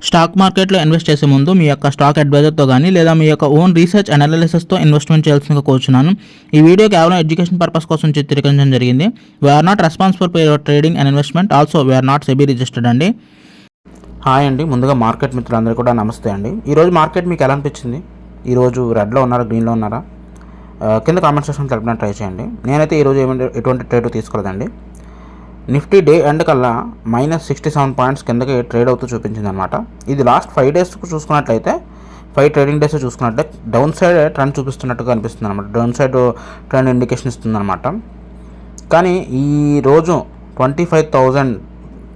Stock మార్కెట్లో invest చేసే ముందు మీ యొక్క స్టాక్ అడ్వైజర్తో కానీ లేదా మీ యొక్క ఓన్ రీసెర్చ్ అనాలిసిస్తో ఇన్వెస్ట్మెంట్ చేయాల్సిందిగా కోరుచున్నాను. ఈ వీడియో కేవలం ఎడ్యుకేషన్ పర్పస్ కోసం చిత్రీకరించడం జరిగింది. We are not responsible for your trading and investment. Also we are not SEBI registered అండి. హాయ్ అండి, ముందుగా మార్కెట్ మిత్రులందరూ కూడా నమస్తే అండి. ఈరోజు మార్కెట్ మీకు ఎలా అనిపించింది? ఈరోజు రెడ్లో ఉన్నారా, గ్రీన్లో ఉన్నారా? కింద కామెంట్ సెక్షన్ తెలపడానికి ట్రై చేయండి. నేనైతే ఈరోజు ఎటువంటి ట్రేడ్ తీసుకోలేదండి. నిఫ్టీ డే ఎండ్ కల్లా -67 పాయింట్స్ కిందకి ట్రేడ్ అవుతూ చూపించింది అనమాట. ఇది లాస్ట్ 5 days చూసుకున్నట్లయితే 5 ట్రేడింగ్ డేస్ చూసుకున్నట్లయితే డౌన్ సైడ్ ట్రెండ్ చూపిస్తున్నట్టుగా అనిపిస్తుంది అనమాట. డౌన్ సైడ్ ట్రెండ్ ఇండికేషన్ ఇస్తుంది అనమాట. కానీ ఈరోజు 25,000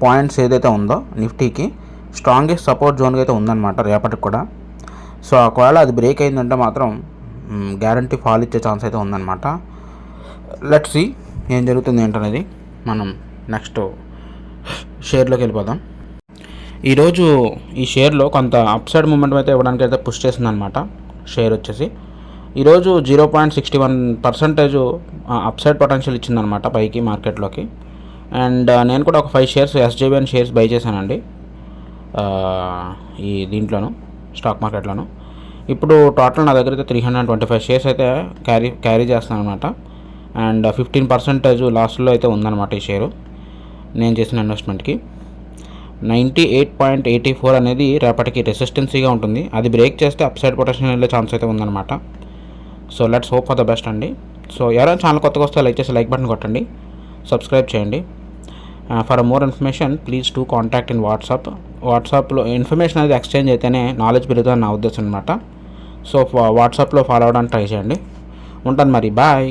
పాయింట్స్ ఏదైతే ఉందో నిఫ్టీకి స్ట్రాంగెస్ట్ సపోర్ట్ జోన్గా అయితే ఉందన్నమాట రేపటికి కూడా. సో ఒకవేళ అది బ్రేక్ అయిందంటే మాత్రం గ్యారంటీ ఫాల్ ఇచ్చే ఛాన్స్ అయితే ఉందన్నమాట. లెట్స్ సీ ఏం జరుగుతుంది ఏంటనేది. మనం నెక్స్ట్ షేర్లోకి వెళ్ళిపోదాం. ఈరోజు ఈ షేర్లో కొంత అప్సైడ్ మూమెంట్ అయితే ఇవ్వడానికి అయితే పుష్ చేసిందనమాట. షేర్ వచ్చేసి ఈరోజు 0.61% అప్సైడ్ పొటెన్షియల్ ఇచ్చిందనమాట పైకి మార్కెట్లోకి. అండ్ నేను కూడా ఒక 5 షేర్స్ SJVN షేర్స్ బై చేశానండి ఈ దీంట్లోను స్టాక్ మార్కెట్లోను. ఇప్పుడు టోటల్ నా దగ్గర అయితే 325 షేర్స్ అయితే క్యారీ చేస్తాను అనమాట. అండ్ 15% లాస్ట్లో అయితే ఉందన్నమాట ఈ షేరు నేను చేసిన ఇన్వెస్ట్మెంట్కి. 98.84 అనేది రేపటికి రెసిస్టెన్సీగా ఉంటుంది. అది బ్రేక్ చేస్తే అప్సైడ్ పొటెన్షియల్ వెళ్ళే ఛాన్స్ అయితే ఉందన్నమాట. So let's hope for the best అండి. సో ఎవరైనా ఛానల్ కొత్తగా వస్తే లైక్ చేసి లైక్ బటన్ కొట్టండి, సబ్స్క్రైబ్ చేయండి. For more information please to contact in వాట్సాప్లో ఇన్ఫర్మేషన్ అనేది ఎక్స్చేంజ్ అయితేనే నాలెడ్జ్ పెరుగుతుందని నా ఉద్దేశం అనమాట. సో వాట్సాప్లో ఫాలో అవ్వడానికి ట్రై చేయండి. ఉంటాను మరి, బాయ్.